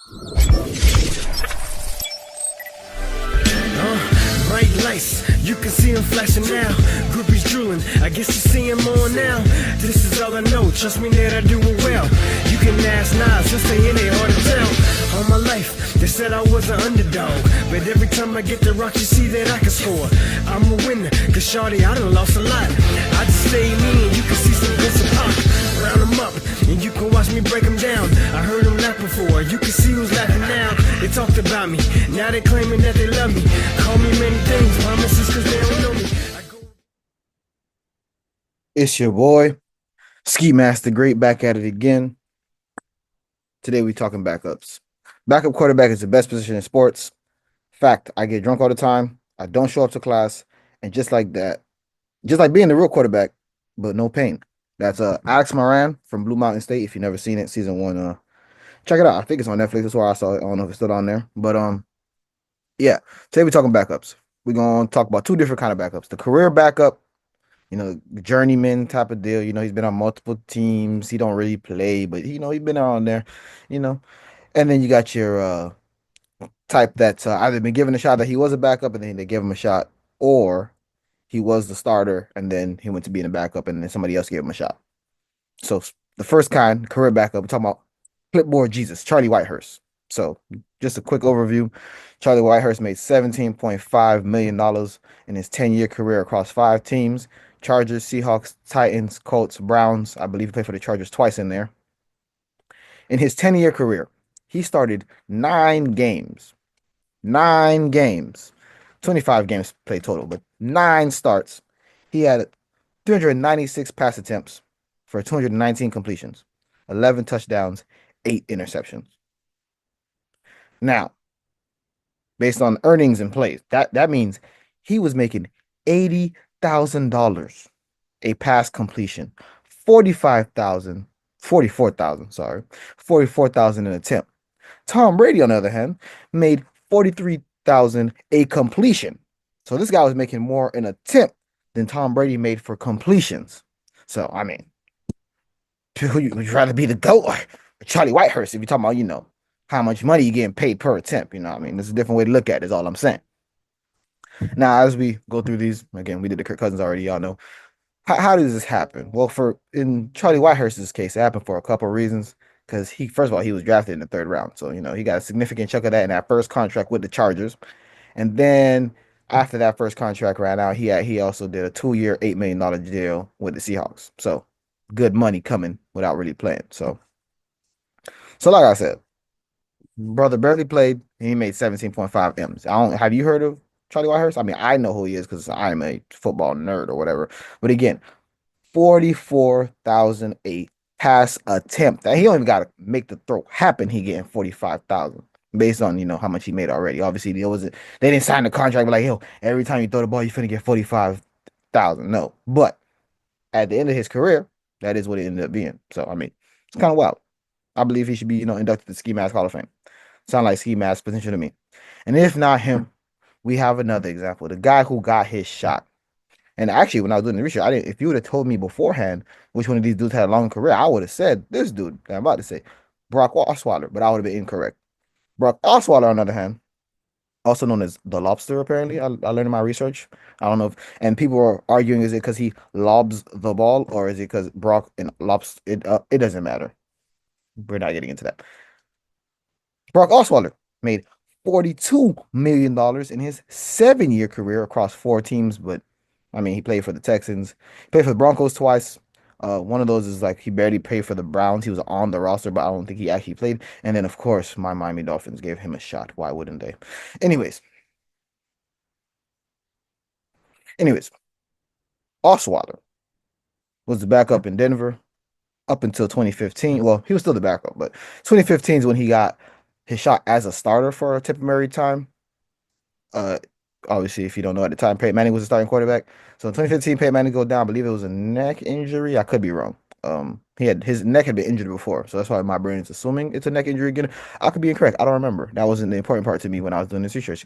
Bright lights, you can see them flashing now. Groupies drooling, I guess you see them on now. This is all I know, trust me that I do it well. You can ask Nas, he'll say it ain't hard to tell. All my life, they said I was an underdog, but every time I get the rock, you see that I can score. I'm a winner, cause shawty, I done lost a lot. I just stay me and you can see some Vincent Pop. Round them up, and you can watch me break them down. I heard them laugh before, you can see who's laughing now. They talked about me, now they claiming that they love me. Call me many things, promises cause they don't know me. It's your boy, Ski Master Great, back at it again. Today we talking backups. Backup quarterback is the best position in sports. Fact, I get drunk all the time. I don't show up to class. And just like that, just like being the real quarterback, but no pain. That's Alex Moran from Blue Mountain State. If you've never seen it, season 1, check it out. I think it's on Netflix. That's where I saw it. I don't know if it's still on there. But yeah. Today we're talking backups. We're gonna talk about two different kind of backups. The career backup, journeyman type of deal. He's been on multiple teams. He don't really play, but he's been around there, you know. And then you got your type that's either been given a shot that he was a backup and then they give him a shot, or he was the starter and then he went to being a backup and then somebody else gave him a shot. So the first kind, career backup, we're talking about clipboard Jesus, Charlie Whitehurst. So just a quick overview. Charlie Whitehurst made $17.5 million in his 10-year career across 5 teams: Chargers, Seahawks, Titans, Colts, Browns. I believe he played for the Chargers twice in there. In his 10-year career, he started 9 games. 9 games. 25 games played total, but 9 starts. He had 396 pass attempts for 219 completions, 11 touchdowns, 8 interceptions. Now, based on earnings and plays, that means he was making $80,000 a pass completion, 44,000, sorry, 44,000 an attempt. Tom Brady, on the other hand, made 43,000 a completion. So this guy was making more an attempt than Tom Brady made for completions. So I mean, would you rather be the GOAT or Charlie Whitehurst if you're talking about, how much money you getting paid per attempt? There's a different way to look at it, is all I'm saying. Now, as we go through these, again, we did the Kirk Cousins already, y'all know. How does this happen? Well, in Charlie Whitehurst's case, it happened for a couple of reasons. Because first of all, he was drafted in the 3rd round. So, he got a significant chunk of that in that first contract with the Chargers. And then after that first contract ran out, he also did a 2-year, $8 million deal with the Seahawks. So good money coming without really playing. So like I said, brother barely played, and he made 17.5 M's. Have you heard of Charlie Whitehurst? I mean, I know who he is because I'm a football nerd or whatever. But again, 44,008 pass attempt. That he don't even got to make the throw happen. He getting 45,000 based on how much he made already. Obviously, they didn't sign the contract like, yo, every time you throw the ball, you're finna get 45,000. No, but at the end of his career, that is what it ended up being. So I mean, it's kind of wild. I believe he should be inducted to the Ski Mask Hall of Fame. Sound like Ski Mask potential to me. And if not him, we have another example. The guy who got his shot. And actually, when I was doing the research, if you would have told me beforehand which one of these dudes had a long career, I would have said this dude. I'm about to say Brock Osweiler, but I would have been incorrect. Brock Osweiler, on the other hand, also known as the Lobster, apparently. I learned in my research. I don't know and people are arguing, is it because he lobs the ball, or is it because Brock and Lobster? It doesn't matter. We're not getting into that. Brock Osweiler made $42 million in his 7-year career across 4 teams, but I mean, he played for the Texans, played for the Broncos twice. One of those is like he barely played for the Browns. He was on the roster, but I don't think he actually played. And then, of course, my Miami Dolphins gave him a shot. Why wouldn't they? Anyways, Osweiler was the backup in Denver up until 2015. Well, he was still the backup, but 2015 is when he got his shot as a starter for a temporary time. Obviously, if you don't know, at the time, Peyton Manning was the starting quarterback. So in 2015, Peyton Manning goes down. I believe it was a neck injury. I could be wrong. His neck had been injured before, so that's why my brain is assuming it's a neck injury again. I could be incorrect. I don't remember. That wasn't the important part to me when I was doing this research.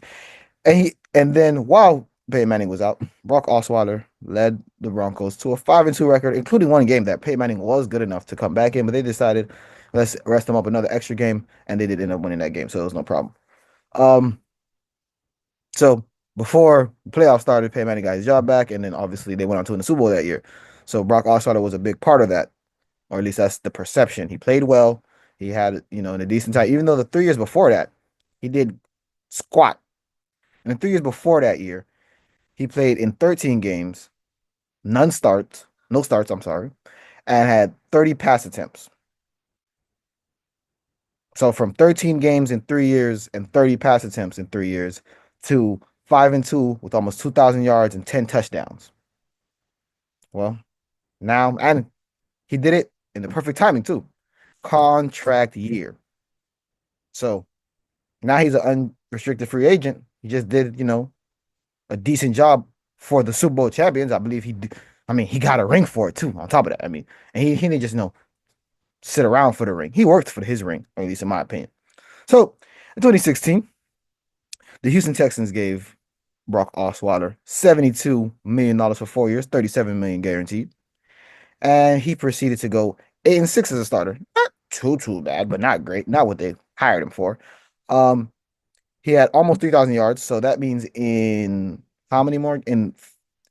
And then while Peyton Manning was out, Brock Osweiler led the Broncos to a 5-2 record, including one game that Peyton Manning was good enough to come back in, but they decided let's rest them up another extra game, and they did end up winning that game, so it was no problem. Um, so before the playoffs started, Peyton Manning got his job back, and then obviously they went on to win the Super Bowl that year. So Brock Osweiler was a big part of that, or at least that's the perception. He played well. He had, in a decent time, even though the 3 years before that, he did squat. And the 3 years before that year, he played in 13 games, no starts, I'm sorry, and had 30 pass attempts. So from 13 games in 3 years and 30 pass attempts in 3 years to 5-2 with almost 2,000 yards and 10 touchdowns. Well, now, and he did it in the perfect timing too. Contract year. So now he's an unrestricted free agent. He just did, a decent job for the Super Bowl champions. I believe he got a ring for it too. On top of that, and he didn't just sit around for the ring. He worked for his ring, or at least in my opinion. So in 2016, the Houston Texans gave Brock Osweiler $72 million for 4 years, $37 million guaranteed, and he proceeded to go 8-6 as a starter. Not too bad, but not great. Not what they hired him for. He had almost 3,000 yards, so that means in how many more? In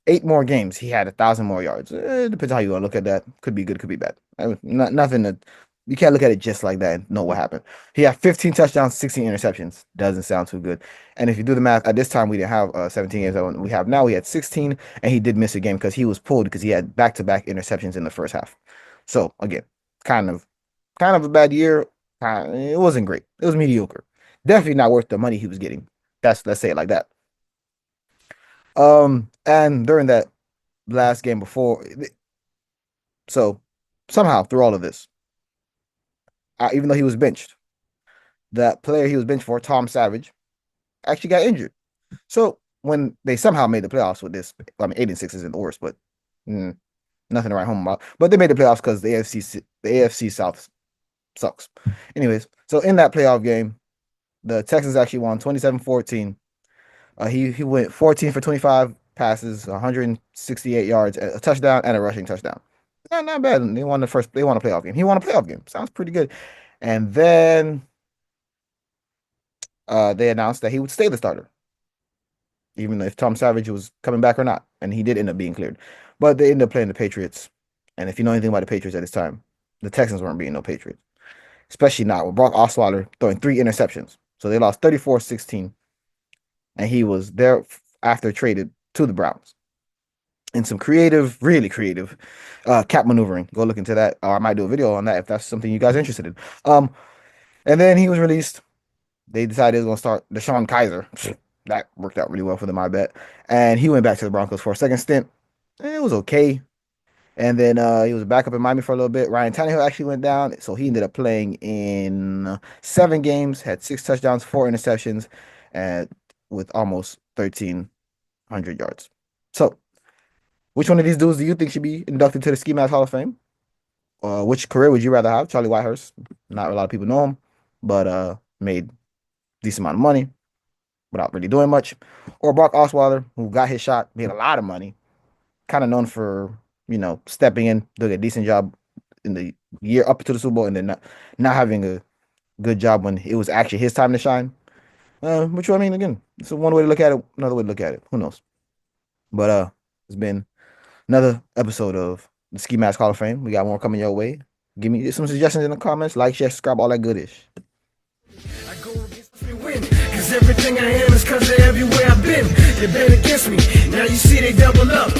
8 more games, he had 1,000 more yards. It depends how you want to look at that. Could be good, could be bad. Nothing that you can't look at it just like that and know what happened. He had 15 touchdowns, 16 interceptions. Doesn't sound too good. And if you do the math, at this time we didn't have 17 games. We have now. We had 16, and he did miss a game because he was pulled because he had back-to-back interceptions in the first half. So again, kind of a bad year. It wasn't great. It was mediocre. Definitely not worth the money he was getting. Let's say it like that. And during that last game before, so somehow through all of this, even though he was benched, that player he was benched for, Tom Savage, actually got injured. So when they somehow made the playoffs with this, 8-6 isn't the worst, but nothing to write home about. But they made the playoffs because the AFC South sucks. Anyways, so in that playoff game, the Texans actually won 27-14. He went 14 for 25 passes, 168 yards, a touchdown, and a rushing touchdown. Not bad. They won a playoff game. He won a playoff game. Sounds pretty good. And then they announced that he would stay the starter, even if Tom Savage was coming back or not. And he did end up being cleared. But they ended up playing the Patriots. And if you know anything about the Patriots at this time, the Texans weren't beating no Patriots, especially not with Brock Osweiler throwing 3 interceptions. So they lost 34-16. And he was there after traded to the Browns. And some really creative cap maneuvering. Go look into that. Or I might do a video on that if that's something you guys are interested in. And then he was released. They decided they were going to start Deshaun Kaiser. That worked out really well for them, I bet. And he went back to the Broncos for a second stint. It was okay. And then he was back up in Miami for a little bit. Ryan Tannehill actually went down. So he ended up playing in 7 games, had 6 touchdowns, 4 interceptions, and with almost 1,300 yards. So, which one of these dudes do you think should be inducted to the Ski Mask Hall of Fame? Which career would you rather have? Charlie Whitehurst. Not a lot of people know him, but made decent amount of money without really doing much. Or Brock Osweiler, who got his shot, made a lot of money, kind of known for, stepping in, doing a decent job in the year up to the Super Bowl, and then not having a good job when it was actually his time to shine. Which again, it's one way to look at it, another way to look at it. Who knows? But it's been another episode of the Ski Mask Hall of Fame. We got more coming your way. Give me some suggestions in the comments. Like, share, subscribe, all that goodish. I go against me win, cause everything I am is cause of everywhere I've been. They bet against me, now you see they double up.